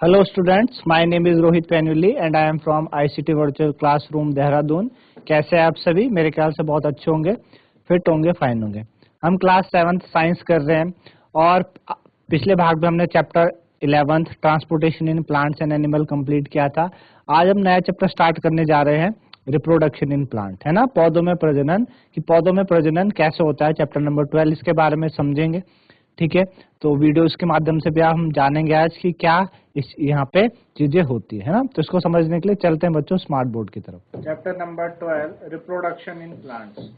Hello students, my name is Rohit Penuli and I am from ICT Virtual Classroom Dehradun. कैसे हैं आप सभी? मेरे ख्याल से बहुत अच्छे होंगे, फिट होंगे, फाइन होंगे। हम क्लास 7th साइंस कर रहे हैं और पिछले भाग में हमने chapter 11th transportation in plants and animal complete किया था। आज हम नया चैप्टर स्टार्ट करने जा रहे हैं, रिप्रोडक्शन इन प्लांट, है ना, पौधों में प्रजनन, कि पौधों में प्रजनन कैसे होता है। चैप्टर नंबर 12 इसके बारे में समझेंगे। ठीक है, तो वीडियोस के माध्यम से भी हम जानेंगे आज कि क्या इस यहाँ पे चीजें होती है ना। तो इसको समझने के लिए चलते हैं बच्चों स्मार्ट बोर्ड की तरफ। Chapter number 12 reproduction in plants.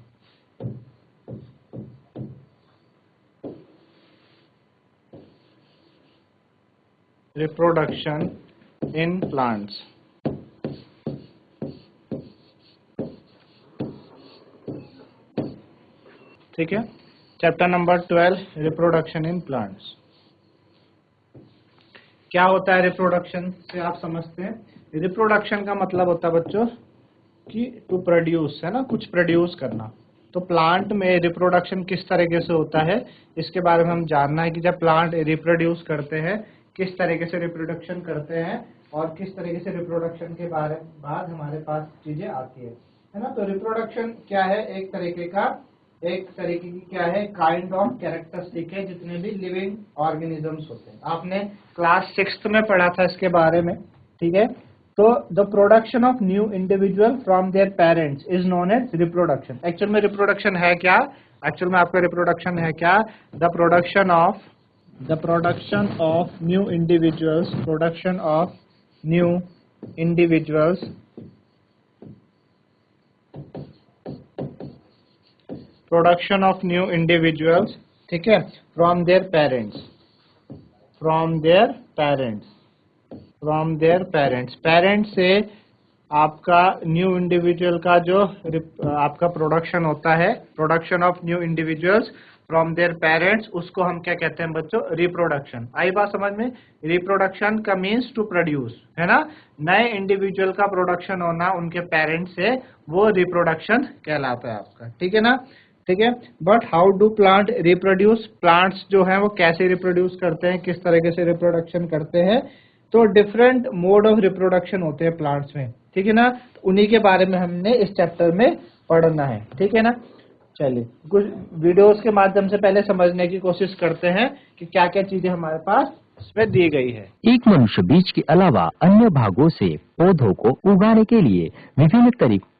Reproduction in plants, ठीक है। Chapter number 12 reproduction in plants. क्या होता है रिप्रोडक्शन से आप समझते हैं। रिप्रोडक्शन का मतलब होता है बच्चों कि टू प्रोड्यूस, है ना, कुछ प्रोड्यूस करना। तो प्लांट में रिप्रोडक्शन किस तरीके से होता है इसके बारे में हम जानना है कि जब प्लांट रिप्रोड्यूस करते हैं किस तरीके से रिप्रोडक्शन करते हैं और किस तरीके से रिप्रोडक्शन के बारे बाद हमारे पास चीजें आती है ना। तो रिप्रोडक्शन क्या है, एक तरीके की क्या है, काइंड ऑफ कैरेक्टरिस्टिक है जितने भी लिविंग ऑर्गेनिजम्स होते हैं। आपने क्लास 6th में पढ़ा था इसके बारे में, ठीक है। तो the production of new individual from their parents is known as reproduction. Actual में रिप्रोडक्शन है क्या, एक्चुअल में आपका रिप्रोडक्शन है क्या, the production of new individuals, production of new individuals production of new individuals, ठीक है, फ्रॉम देयर पेरेंट्स, पेरेंट्स से आपका न्यू इंडिविजुअल का जो आपका प्रोडक्शन होता है, production of new individuals from their parents, उसको हम क्या कहते हैं बच्चों, रिप्रोडक्शन। आई बात समझ में। रिप्रोडक्शन का मीन्स टू प्रोड्यूस, है ना, नए इंडिविजुअल का प्रोडक्शन होना उनके पेरेंट्स से, वो रिप्रोडक्शन कहलाता है आपका, ठीक है ना, ठीक है। But how do plant reproduce, plants जो है वो कैसे रिप्रोड्यूस करते हैं, किस तरीके से रिप्रोडक्शन करते हैं। तो डिफरेंट मोड ऑफ रिप्रोडक्शन होते हैं प्लांट्स में, ठीक है ना। तो उन्हीं के बारे में हमने इस चैप्टर में पढ़ना है, ठीक है ना। चलिए कुछ वीडियोस के माध्यम से पहले समझने की कोशिश करते हैं कि क्या क्या चीजें हमारे पास इसमें दी गई है। एक मनुष्य बीज के अलावा अन्य भागों से पौधों को उगाने के लिए विभिन्न तरीकों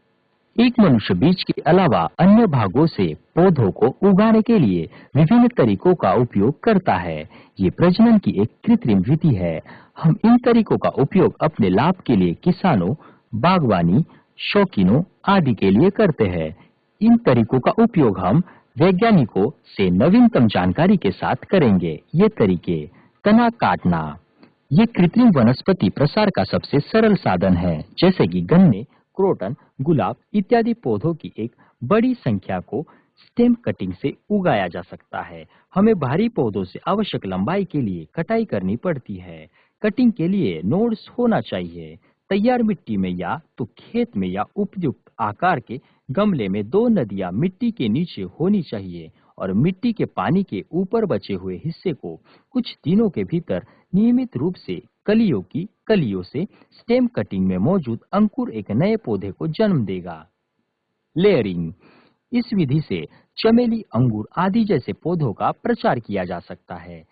एक मनुष्य बीज के अलावा अन्य भागों से पौधों को उगाने के लिए विभिन्न तरीकों का उपयोग करता है। ये प्रजनन की एक कृत्रिम विधि है। हम इन तरीकों का उपयोग अपने लाभ के लिए किसानों, बागवानी, शौकीनों आदि के लिए करते हैं। इन तरीकों का उपयोग हम वैज्ञानिकों से नवीनतम जानकारी के साथ करेंगे। ये तरीके: तना काटना, ये कृत्रिम वनस्पति प्रसार का सबसे सरल साधन है। जैसे कि गन्ने, क्रोटन, गुलाब इत्यादि पौधों की एक बड़ी संख्या को स्टेम कटिंग से उगाया जा सकता है। हमें भारी पौधों से आवश्यक लंबाई के लिए कटाई करनी पड़ती है। कटिंग के लिए नोड्स होना चाहिए। तैयार मिट्टी में या तो खेत में या उपयुक्त आकार के गमले में 2 नदियां मिट्टी के नीचे होनी चाहिए और मिट्टी के पानी के ऊपर बचे हुए हिस्से को कुछ दिनों के भीतर नियमित रूप से कलियों से स्टेम कटिंग में मौजूद अंकुर एक नए पौधे को जन्म देगा। लेयरिंग, इस विधि से चमेली, अंगूर आदि जैसे पौधों का प्रचार किया जा सकता है।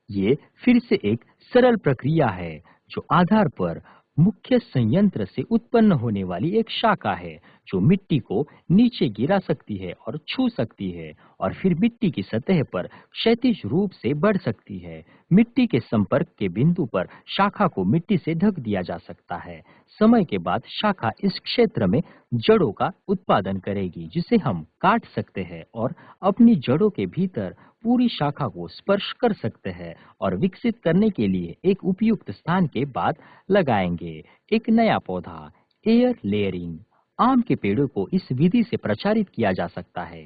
ये फिर से एक सरल प्रक्रिया है जो आधार पर मुख्य संयंत्र से उत्पन्न होने वाली एक शाखा है जो मिट्टी को नीचे गिरा सकती है और छू सकती है और फिर मिट्टी की सतह पर क्षैतिज रूप से बढ़ सकती है। मिट्टी के संपर्क के बिंदु पर शाखा को मिट्टी से ढक दिया जा सकता है। समय के बाद शाखा इस क्षेत्र में जड़ों का उत्पादन करेगी जिसे हम काट सकते हैं और अपनी जड़ों के भीतर पूरी शाखा को स्पर्श कर सकते हैं और विकसित करने के लिए एक उपयुक्त स्थान के बाद लगाएंगे। एक नया पौधा, एयर लेयरिंग, आम के पेड़ों को इस विधि से प्रचारित किया जा सकता है।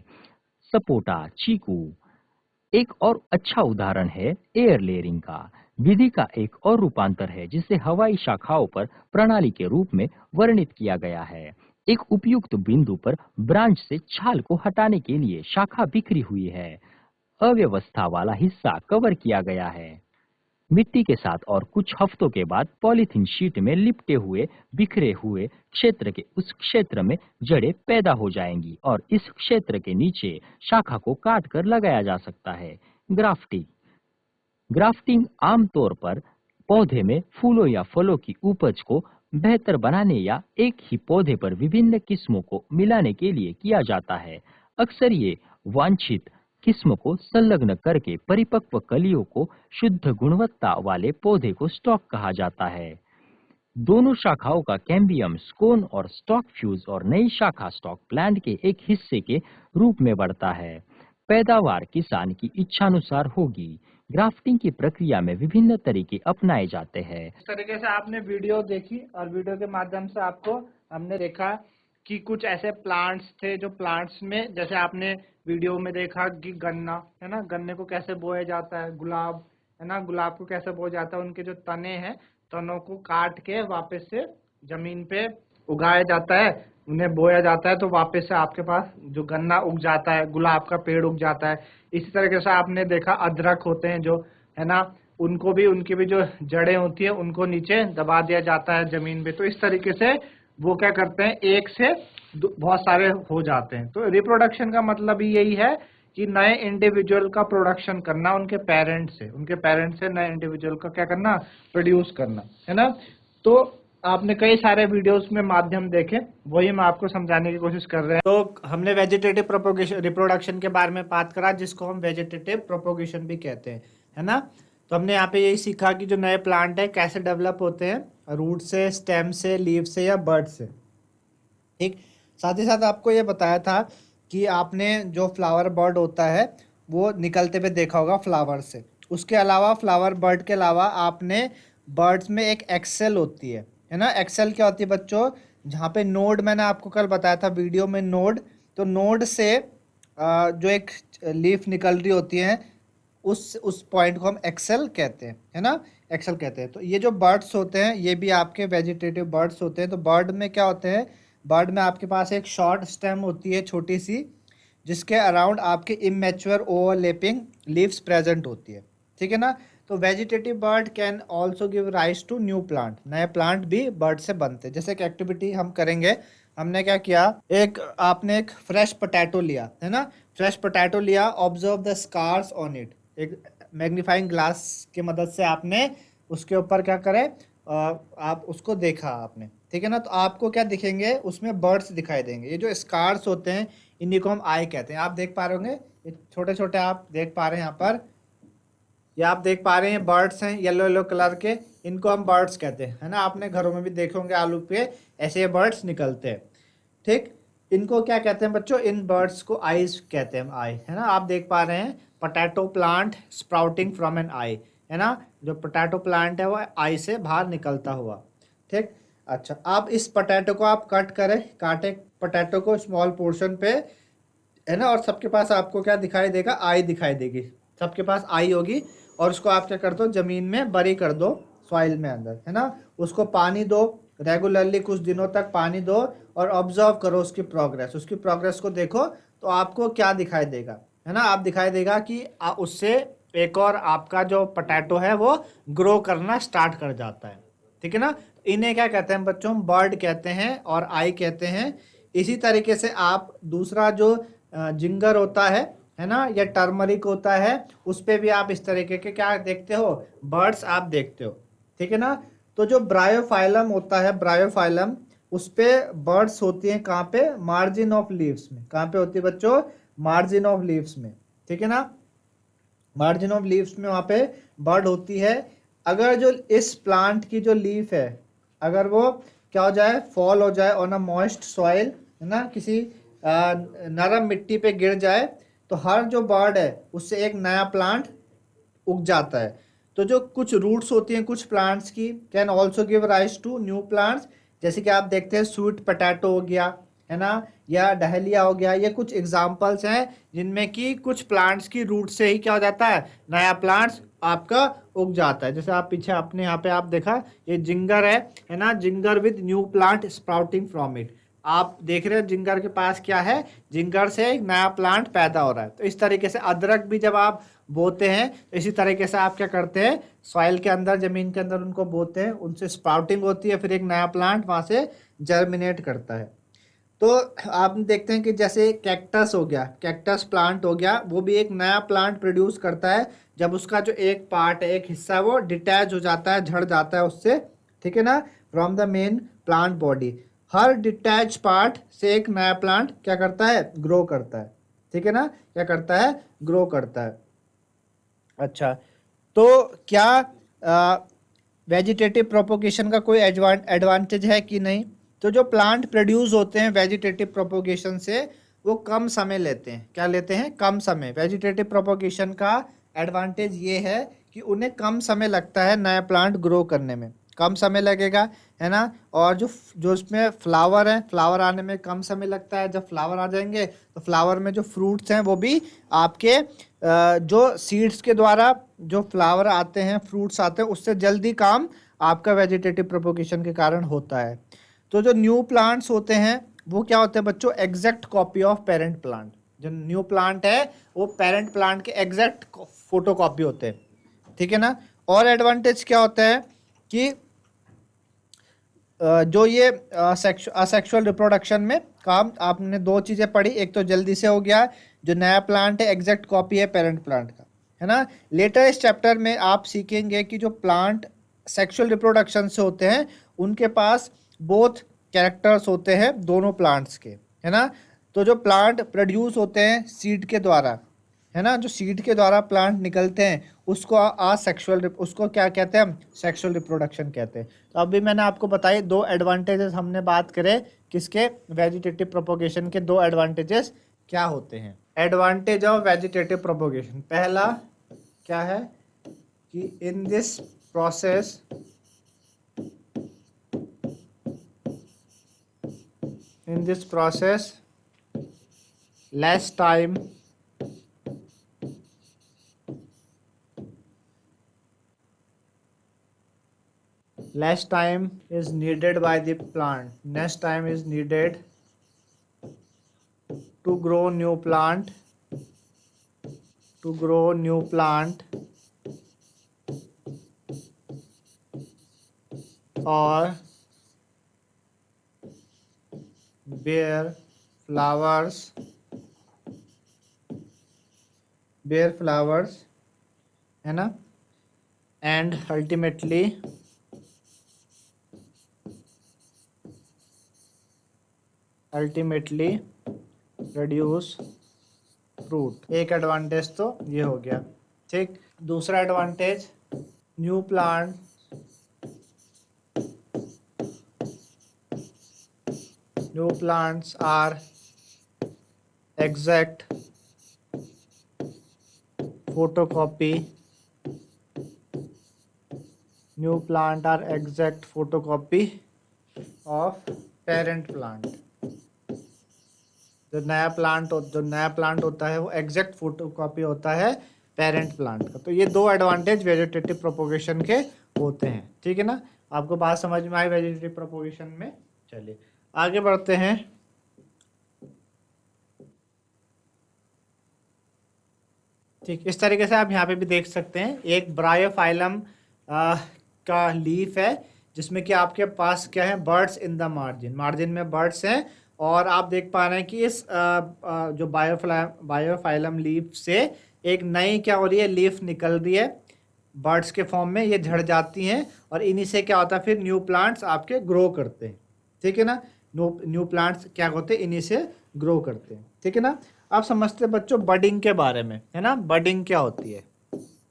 सपोटा, चीकू एक और अच्छा उदाहरण है एयर लेयरिंग का। विधि का एक और रूपांतर है जिसे हवाई शाखाओं पर प्रणाली के रूप में वर्णित किया गया है। एक उपयुक्त बिंदु पर ब्रांच से छाल को हटाने के लिए शाखा बिखरी हुई है, अव्यवस्था वाला हिस्सा कवर किया गया है। मिट्टी के साथ और कुछ हफ्तों के बाद पॉलीथीन शीट में लिपटे हुए बिखरे हुए क्षेत्र के उस क्षेत्र में जड़ें पैदा हो जाएंगी और इस क्षेत्र के नीचे शाखा को काट कर लगाया जा सकता है। ग्राफ्टिंग ग्राफ्टिंग आमतौर पर पौधे में फूलों या फलों की उपज को बेहतर बनाने या एक ही पौधे पर विभिन्न किस्मों को मिलाने के लिए किया जाता है। अक्सर ये वांछित किस्म को संलग्न करके परिपक्व कलियों को शुद्ध गुणवत्ता वाले पौधे को स्टॉक कहा जाता है। दोनों शाखाओं का कैम्बियम स्कोन और स्टॉक फ्यूज और नई शाखा स्टॉक प्लांट के एक हिस्से के रूप में बढ़ता है। पैदावार किसान की इच्छानुसार होगी। ग्राफ्टिंग की प्रक्रिया में विभिन्न तरीके अपनाए जाते हैं। इस तरीके से आपने वीडियो देखी और वीडियो के माध्यम से आपको हमने देखा कि कुछ ऐसे प्लांट्स थे जो प्लांट्स में, जैसे आपने वीडियो में देखा कि गन्ना है ना, गन्ने को कैसे बोया जाता है, गुलाब है ना, गुलाब को कैसे बोया जाता है, उनके जो तने हैं तनों को काट के वापस से जमीन पे उगाया जाता है, उन्हें बोया जाता है, तो वापस से आपके पास जो गन्ना उग जाता है, गुलाब का पेड़ उग जाता है। इसी तरीके से आपने देखा अदरक होते हैं जो है ना, उनको भी, उनकी भी जो जड़ें होती है उनको नीचे दबा दिया जाता है जमीन पे। तो इस तरीके से वो क्या करते हैं, एक से बहुत सारे हो जाते हैं। तो रिप्रोडक्शन का मतलब ही यही है कि नए इंडिविजुअल का प्रोडक्शन करना उनके पेरेंट्स से नए इंडिविजुअल का क्या करना, प्रोड्यूस करना, है ना। तो आपने कई सारे वीडियोस में माध्यम देखे, वही मैं आपको समझाने की कोशिश कर रहे हैं। तो हमने वेजिटेटिव प्रोपोगेशन रिप्रोडक्शन के बारे में बात करा, जिसको हम वेजिटेटिव प्रोपोगेशन भी कहते हैं, है ना। तो हमने यहाँ पे यही सीखा कि जो नए प्लांट है कैसे डेवलप होते हैं, रूट से, स्टेम से, लीव से या बर्ड से। ठीक, साथ ही साथ आपको ये बताया था कि आपने जो फ्लावर बर्ड होता है वो निकलते हुए देखा होगा फ्लावर से। उसके अलावा फ्लावर बर्ड के अलावा आपने बर्ड्स में एक एक्सेल होती है ना। एक्सेल क्या होती है बच्चों, जहाँ पे नोड, मैंने आपको कल बताया था वीडियो में नोड, तो नोड से जो एक लीफ निकल रही होती है उस पॉइंट को हम एक्सेल कहते हैं, है ना, एक्सेल कहते हैं। तो ये जो बर्ड्स होते हैं ये भी आपके वेजिटेटिव बर्ड्स होते हैं। तो बर्ड में क्या होते हैं, बर्ड में आपके पास एक शॉर्ट स्टेम होती है छोटी सी, जिसके अराउंड आपके इमेच्योर ओवरलैपिंग लीव्स प्रेजेंट होती है, ठीक है ना। तो vegetative bud can also give rise to new plant, नए प्लांट भी बर्ड से बनते हैं। जैसे एक एक्टिविटी हम करेंगे, हमने क्या किया, आपने एक फ्रेश पोटैटो लिया, है ना, फ्रेश पोटैटो लिया, observe the scars on it, एक मैग्नीफाइंग ग्लास की मदद से आपने उसके ऊपर क्या करे, आप उसको देखा आपने, ठीक है ना। तो आपको क्या दिखेंगे, उसमें बर्ड्स दिखाई देंगे। ये जो स्कार्स होते हैं इन्हीं को हम आई कहते हैं। आप देख पा रहे होंगे, छोटे छोटे आप देख पा रहे हैं यहाँ पर, ये आप देख पा रहे हैं बर्ड्स हैं येलो येलो कलर के, इनको हम बर्ड्स कहते हैं, है ना। आपने घरों में भी देखे होंगे आलू पे ऐसे ये बर्ड्स निकलते हैं, ठीक। इनको क्या कहते हैं बच्चों, इन बर्ड्स को आईज कहते हैं, आई, है ना। आप देख पा रहे हैं potato plant sprouting from an eye, है ना, जो पोटैटो प्लांट है वो आई से बाहर निकलता हुआ, ठीक। अच्छा, आप इस पोटैटो को आप काटे पोटैटो को स्मॉल पोर्शन पे, है ना, और सबके पास आपको क्या दिखाई देगा, आई दिखाई देगी, सबके पास आई होगी। और उसको आप क्या कर दो, जमीन में बरी कर दो, सॉइल में अंदर, है ना। उसको पानी दो, रेगुलरली कुछ दिनों तक पानी दो और ऑब्जर्व करो उसकी प्रोग्रेस को देखो, तो आपको क्या दिखाई देगा, है ना। आप दिखाई देगा कि उससे एक और आपका जो पोटैटो है वो ग्रो करना स्टार्ट कर जाता है, ठीक है ना। इन्हें क्या कहते हैं बच्चों, बर्ड कहते हैं और आई कहते हैं। इसी तरीके से आप दूसरा जो जिंगर होता है ना, या टर्मरिक होता है, उस पे भी आप इस तरीके के क्या देखते हो, बर्ड्स आप देखते हो, ठीक है ना। तो जो ब्रायोफाइलम होता है, ब्रायोफाइलम, उस पे बर्ड्स होती हैं कहाँ पे, मार्जिन ऑफ लीव्स में। कहाँ पे होती है बच्चों, मार्जिन ऑफ लीव्स में, ठीक है ना। मार्जिन ऑफ लीव्स में वहाँ पे बर्ड होती है। अगर जो इस प्लांट की जो लीफ है, अगर वो क्या हो जाए, फॉल हो जाए ऑन अ मॉइस्ट सॉइल, है ना, किसी नरम मिट्टी पे गिर जाए, तो हर जो बर्ड है उससे एक नया प्लांट उग जाता है। तो जो कुछ रूट्स होती हैं कुछ प्लांट्स की, can also give rise to new plants. जैसे कि आप देखते हैं स्वीट पोटैटो हो गया, है ना, या डहलिया हो गया, ये कुछ एग्जाम्पल्स हैं जिनमें कि कुछ प्लांट्स की रूट से ही क्या हो जाता है, नया प्लांट्स आपका उग जाता है। जैसे आप पीछे अपने यहाँ पे आप देखा, ये जिंगर है ना, ginger with new plant sprouting from it. आप देख रहे हो जिंगर के पास क्या है, जिंगर से एक नया प्लांट पैदा हो रहा है। तो इस तरीके से अदरक भी जब आप बोते हैं। तो इसी तरीके से आप क्या करते हैं, सॉइल के अंदर, जमीन के अंदर उनको बोते हैं, उनसे स्प्राउटिंग होती है, फिर एक नया प्लांट वहाँ से जर्मिनेट करता है। तो आप देखते हैं कि जैसे कैक्टस हो गया, कैक्टस प्लांट हो गया, वो भी एक नया प्लांट प्रोड्यूस करता है जब उसका जो एक पार्ट है, एक हिस्सा, वो डिटैच हो जाता है, झड़ जाता है उससे, ठीक है ना, from the main plant body. Her detach part से एक नया प्लांट क्या करता है, ग्रो करता है, ठीक है ना, क्या करता है, ग्रो करता है। अच्छा, तो क्या वेजिटेटिव प्रोपोगेशन का कोई एडवांटेज है कि नहीं? तो जो प्लांट प्रोड्यूस होते हैं वेजिटेटिव प्रोपोगेशन से, वो कम समय लेते हैं। क्या लेते हैं, कम समय। वेजिटेटिव प्रोपोगेशन का एडवांटेज ये है कि उन्हें कम समय लगता है नया प्लांट ग्रो करने में, कम समय लगेगा, है ना। और जो जो इसमें फ्लावर है, फ्लावर आने में कम समय लगता है। जब फ्लावर आ जाएंगे तो फ्लावर में जो फ्रूट्स हैं वो भी आपके जो सीड्स के द्वारा जो फ्लावर आते हैं, फ्रूट्स आते हैं, उससे जल्दी काम आपका वेजिटेटिव प्रोपोगेशन के कारण होता है। तो जो न्यू प्लांट्स होते हैं वो क्या होते हैं बच्चों, exact copy of parent plant. जो न्यू प्लांट है वो पेरेंट प्लांट के एग्जैक्ट फोटो कॉपी होते हैं, ठीक है ना। और एडवांटेज क्या होता है कि जो ये असेक्सुअल रिप्रोडक्शन में काम, आपने दो चीज़ें पढ़ी, एक तो जल्दी से हो गया, जो नया प्लांट है एग्जैक्ट कॉपी है पेरेंट प्लांट का, है ना। लेटर इस चैप्टर में आप सीखेंगे कि जो प्लांट सेक्सुअल रिप्रोडक्शन से होते हैं उनके पास बोथ कैरेक्टर्स होते हैं दोनों प्लांट्स के, है ना। तो जो प्लांट प्रोड्यूस होते हैं सीड के द्वारा, है ना, जो सीड के द्वारा प्लांट निकलते हैं उसको सेक्सुअल, उसको क्या कहते हैं हम, सेक्सुअल रिप्रोडक्शन कहते हैं। तो अभी मैंने आपको बताई दो एडवांटेजेस, हमने बात करें किसके, वेजिटेटिव प्रोपोगेशन के दो एडवांटेजेस क्या होते हैं। एडवांटेज ऑफ वेजिटेटिव प्रोपोगेशन, पहला क्या है कि in this process less time is needed by the plant, less time is needed to grow new plant, or bear flowers, है ना, and ultimately produce फ्रूट। एक एडवांटेज तो ये हो गया, ठीक। दूसरा advantage, new plants are exact photocopy of parent plant। जो नया प्लांट होता है वो एग्जैक्ट फोटोकॉपी होता है पेरेंट प्लांट का। तो ये दो एडवांटेज वेजिटेटिव प्रोपोगेशन के होते हैं, ठीक है ना। आपको बात समझ में आई वेजिटेटिव प्रोपोगेशन में। चलिए आगे बढ़ते हैं। ठीक, इस तरीके से आप यहाँ पे भी देख सकते हैं, एक ब्रायोफाइलम का लीफ है जिसमें कि आपके पास क्या है, बर्ड्स इन द मार्जिन में बर्ड्स हैं। और आप देख पा रहे हैं कि इस जो बायोफाइलम लीफ से एक नई क्या हो रही है, लीफ निकल रही है बर्ड्स के फॉर्म में, ये झड़ जाती हैं और इन्हीं से क्या होता है, फिर न्यू प्लांट्स आपके ग्रो करते हैं, ठीक है ना। न्यू प्लांट्स क्या होते हैं, इन्हीं से ग्रो करते हैं, ठीक है ना। आप समझते हैं बच्चों बडिंग के बारे में, है ना। बडिंग क्या होती है,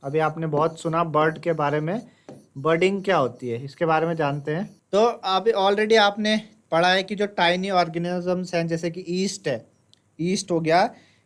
अभी आपने बहुत सुना बर्ड के बारे में, बडिंग क्या होती है इसके बारे में जानते हैं। तो अभी ऑलरेडी आपने पढ़ा है कि जो टाइनी ऑर्गेनिजम्स हैं, जैसे कि ईस्ट है, ईस्ट हो गया,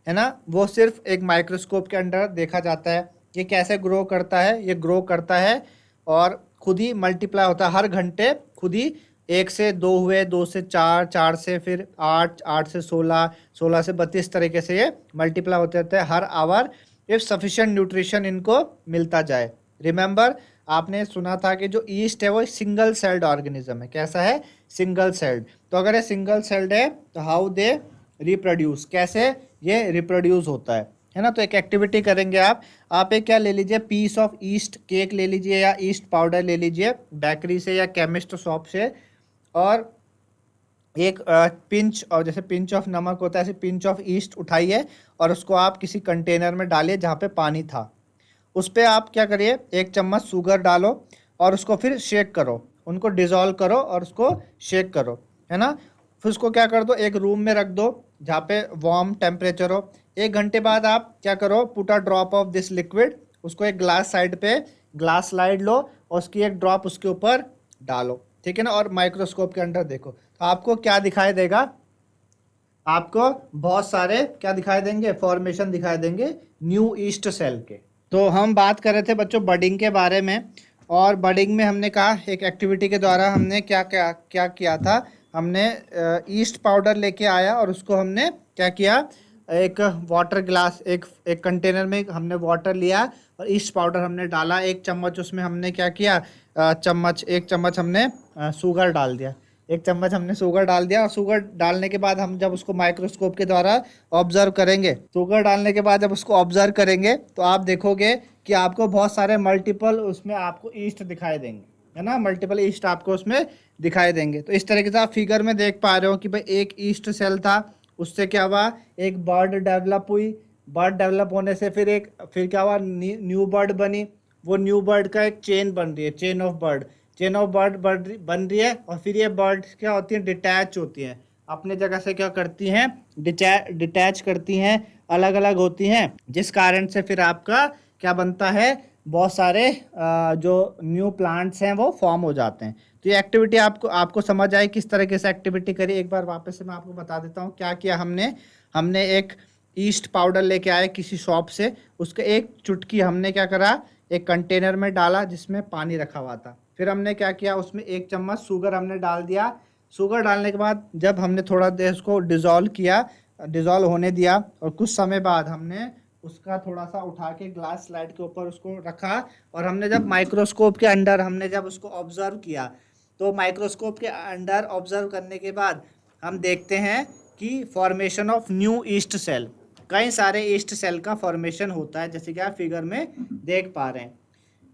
है ना, वो सिर्फ एक माइक्रोस्कोप के अंडर देखा जाता है। ये कैसे ग्रो करता है, ये ग्रो करता है और खुद ही मल्टीप्लाई होता है, हर घंटे खुद ही 1 से 2 हुए, 2 से 4, 4 से फिर 8, 8 से 16, 16 से 32 तरीके से ये मल्टीप्लाई होते रहते हैं हर आवर, इफ सफिशिएंट न्यूट्रिशन इनको मिलता जाए। रिमेंबर, आपने सुना था कि जो ईस्ट है वो सिंगल सेल्ड ऑर्गेनिज्म है। कैसा है, सिंगल सेल्ड। तो अगर ये सिंगल सेल्ड है तो हाउ दे रिप्रोड्यूस, कैसे ये रिप्रोड्यूस होता है, है ना। तो एक एक्टिविटी करेंगे आप एक क्या ले लीजिए, पीस ऑफ ईस्ट केक ले लीजिए या ईस्ट पाउडर ले लीजिए बेकरी से या केमिस्ट शॉप से, और एक पिंच, और जैसे पिंच ऑफ नमक होता है ऐसे पिंच ऑफ ईस्ट उठाइए और उसको आप किसी कंटेनर में डालिए जहाँ पे पानी था। उस पर आप क्या करिए, एक चम्मच शुगर डालो और उसको फिर शेक करो, उनको डिज़ोल्व करो और उसको शेक करो, है ना। फिर उसको क्या कर दो, एक रूम में रख दो जहाँ पे वार्म टेम्परेचर हो। 1 घंटे बाद आप क्या करो, put a drop of this liquid, उसको एक ग्लास साइड पे ग्लास स्लाइड लो और उसकी एक ड्रॉप उसके ऊपर डालो, ठीक है ना। और माइक्रोस्कोप के अंदर देखो तो आपको क्या दिखाई देगा, आपको बहुत सारे क्या दिखाई देंगे, फॉर्मेशन दिखाई देंगे न्यू ईस्ट सेल के। तो हम बात कर रहे थे बच्चों बडिंग के बारे में, और बडिंग में हमने कहा एक एक्टिविटी के द्वारा हमने क्या क्या क्या किया था, हमने ईस्ट पाउडर लेके आया और उसको हमने क्या किया, एक वाटर ग्लास, एक कंटेनर में हमने वाटर लिया और ईस्ट पाउडर हमने डाला 1 चम्मच, उसमें हमने क्या किया, 1 चम्मच हमने शुगर डाल दिया, 1 चम्मच हमने शुगर डाल दिया। और शुगर डालने के बाद हम जब उसको माइक्रोस्कोप के द्वारा ऑब्जर्व करेंगे, शुगर डालने के बाद जब उसको ऑब्जर्व करेंगे तो आप देखोगे कि आपको बहुत सारे मल्टीपल उसमें आपको ईस्ट दिखाई देंगे, है ना, मल्टीपल ईस्ट आपको उसमें दिखाई देंगे। तो इस तरीके से आप फिगर में देख पा रहे हो कि भाई एक ईस्ट सेल था, उससे क्या हुआ, एक बर्ड डेवलप हुई, बर्ड डेवलप होने से फिर क्या हुआ, न्यू बर्ड बनी, वो न्यू बर्ड का एक चेन बन रही है, चेन ऑफ बर्ड बन रही है। और फिर ये बर्ड क्या होती हैं, डिटैच होती हैं, अपने जगह से क्या करती हैं, डिटैच करती हैं, अलग अलग होती हैं, जिस कारण से फिर आपका क्या बनता है, बहुत सारे जो न्यू प्लांट्स हैं वो फॉर्म हो जाते हैं। तो ये एक्टिविटी आपको आपको समझ आई किस तरीके से एक्टिविटी करी, एक बार वापस से मैं आपको बता देता हूँ क्या किया हमने। हमने एक ईस्ट पाउडर लेके आए किसी शॉप से, उसके एक चुटकी हमने क्या करा, एक कंटेनर में डाला जिसमें पानी रखा हुआ था। फिर हमने क्या किया, उसमें 1 चम्मच शुगर हमने डाल दिया। शुगर डालने के बाद जब हमने थोड़ा देर उसको डिज़ोल्व किया, डिज़ोल्व होने दिया, और कुछ समय बाद हमने उसका थोड़ा सा उठा के ग्लास स्लाइड के ऊपर उसको रखा, और हमने जब माइक्रोस्कोप के अंडर हमने जब उसको ऑब्जर्व किया, तो माइक्रोस्कोप के अंडर ऑब्जर्व करने के बाद हम देखते हैं कि formation of new yeast cell, कई सारे ईस्ट सेल का फॉर्मेशन होता है, जैसे कि आप फिगर में देख पा रहे हैं।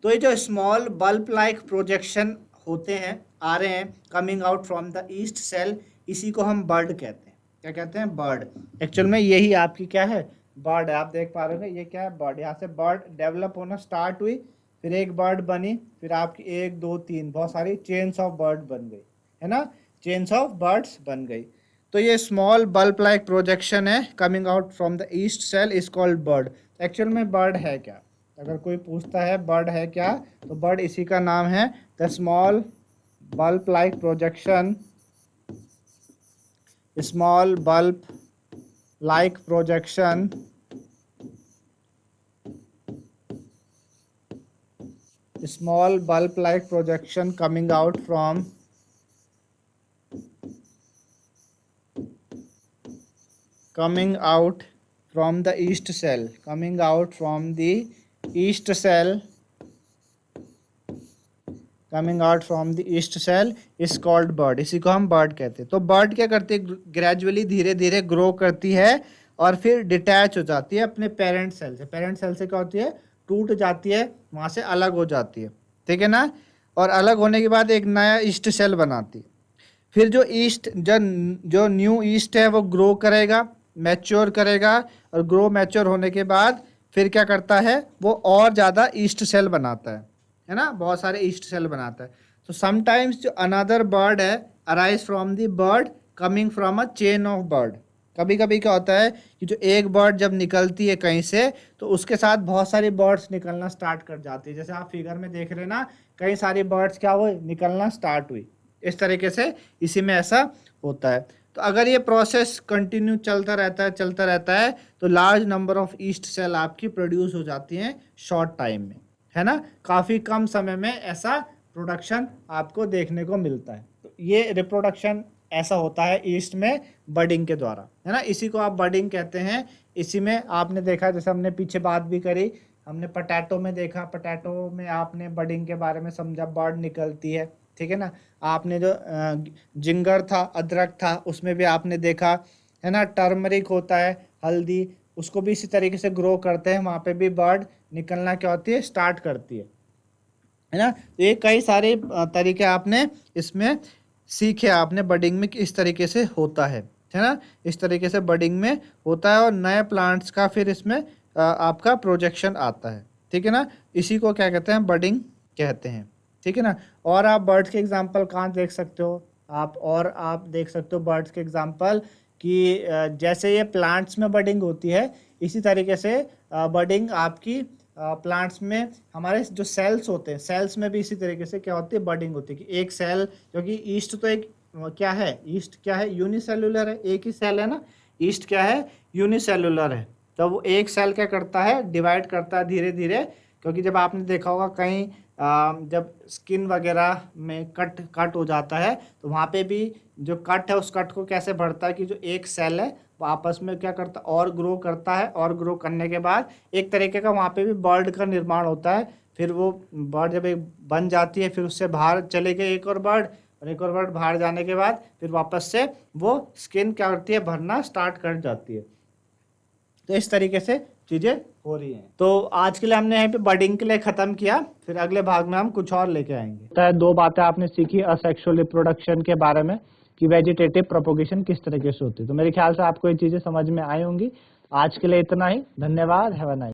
तो ये जो स्मॉल बल्ब लाइक प्रोजेक्शन होते हैं, आ रहे हैं coming out from the yeast cell, इसी को हम बर्ड कहते हैं। क्या कहते हैं, बर्ड। एक्चुअल में यही आपकी क्या है, बर्ड है। आप देख पा रहे हो ये क्या है, बर्ड। यहाँ से बर्ड डेवलप होना स्टार्ट हुई, फिर एक बर्ड बनी, फिर आपकी 1 2 3 बहुत सारी चेन्स ऑफ बर्ड बन गई, है ना, चेन्स ऑफ बर्ड्स बन गई। तो ये स्मॉल बल्ब लाइक प्रोजेक्शन है coming out from the yeast cell is called bud. Actual में बर्ड है क्या, अगर कोई पूछता है बर्ड है क्या, तो बर्ड इसी का नाम है, the small bulb like projection, small bulb like projection small bulb like projection coming out from the east cell, coming out from the east cell, coming out from the east cell is called bird। इसी को हम bird कहते हैं। तो bird क्या करती है, gradually धीरे धीरे ग्रो करती है और फिर डिटैच हो जाती है अपने पेरेंट सेल से। पेरेंट सेल से क्या होती है, टूट जाती है, वहाँ से अलग हो जाती है, ठीक है ना। और अलग होने के बाद एक नया ईस्ट सेल बनाती है। फिर जो न्यू ईस्ट है वो ग्रो करेगा, मैच्योर करेगा, और ग्रो मैच्योर होने के बाद फिर क्या करता है, वो और ज़्यादा ईस्ट सेल बनाता है ना, बहुत सारे ईस्ट सेल बनाता है। तो समटाइम्स जो अनदर बर्ड है arise from the bird coming from a chain of bird. कभी कभी क्या होता है कि जो एक बर्ड जब निकलती है कहीं से, तो उसके साथ बहुत सारी बर्ड्स निकलना स्टार्ट कर जाती है। जैसे आप फिगर में देख रहे हैं ना, कई सारी बर्ड्स क्या हुई, निकलना स्टार्ट हुई। इस तरीके से इसी में ऐसा होता है। तो अगर ये प्रोसेस कंटिन्यू चलता रहता है तो large number of yeast cell आपकी प्रोड्यूस हो जाती हैं शॉर्ट टाइम में, है ना, काफ़ी कम समय में ऐसा प्रोडक्शन आपको देखने को मिलता है। तो ये रिप्रोडक्शन ऐसा होता है ईस्ट में बडिंग के द्वारा, है ना, इसी को आप बडिंग कहते हैं। इसी में आपने देखा, जैसे हमने पीछे बात भी करी, हमने पोटैटो में देखा, पोटैटो में आपने बडिंग के बारे में समझा, बर्ड निकलती है, ठीक है ना। आपने जो जिंगर था, अदरक था, उसमें भी आपने देखा, है ना, टर्मरिक होता है, हल्दी, उसको भी इसी तरीके से ग्रो करते हैं, वहाँ पे भी बर्ड निकलना क्या होती है, स्टार्ट करती है ना। तो ये कई सारे तरीके आपने इसमें सीखे, आपने बडिंग में इस तरीके से होता है ना, इस तरीके से बडिंग में होता है और नए प्लांट्स का फिर इसमें आपका प्रोजेक्शन आता है, ठीक है ना। इसी को क्या कहते हैं, बडिंग कहते हैं, ठीक है ना। और आप बर्ड्स के एग्जांपल कहाँ देख सकते हो आप देख सकते हो बर्ड्स के एग्जांपल कि जैसे ये प्लांट्स में बडिंग होती है, इसी तरीके से बडिंग आपकी प्लांट्स में हमारे जो सेल्स होते हैं, सेल्स में भी इसी तरीके से क्या होती है, बडिंग होती है कि एक सेल, क्योंकि ईस्ट तो एक क्या है, ईस्ट क्या है, यूनिसेलुलर है, एक ही सेल है ना, ईस्ट क्या है, यूनिसेलुलर है। तो वो एक सेल क्या करता है, डिवाइड करता है धीरे धीरे, क्योंकि जब आपने देखा होगा कहीं जब स्किन वगैरह में कट हो जाता है तो वहाँ पे भी जो कट है उस कट को कैसे बढ़ता है कि जो एक सेल है वो आपस में क्या करता है, और ग्रो करता है, और ग्रो करने के बाद एक तरीके का वहाँ पे भी बर्ड का निर्माण होता है। फिर वो बर्ड जब एक बन जाती है फिर उससे बाहर चले गए एक और बर्ड, और एक और बर्ड बाहर जाने के बाद फिर वापस से वो स्किन क्या करती है, भरना स्टार्ट कर जाती है। तो इस तरीके से चीज़ें हो रही हैं। तो आज के लिए हमने यहाँ पे बडिंग के लिए ख़त्म किया, फिर अगले भाग में हम कुछ और लेके आएंगे। दो बातें आपने सीखी असेक्सुअल रिप्रोडक्शन के बारे में कि वेजिटेटिव प्रोपोगेशन किस तरीके से होती है। तो मेरे ख्याल से आपको ये चीज़ें समझ में आई होंगी। आज के लिए इतना ही, धन्यवाद, हैव अ नाइस।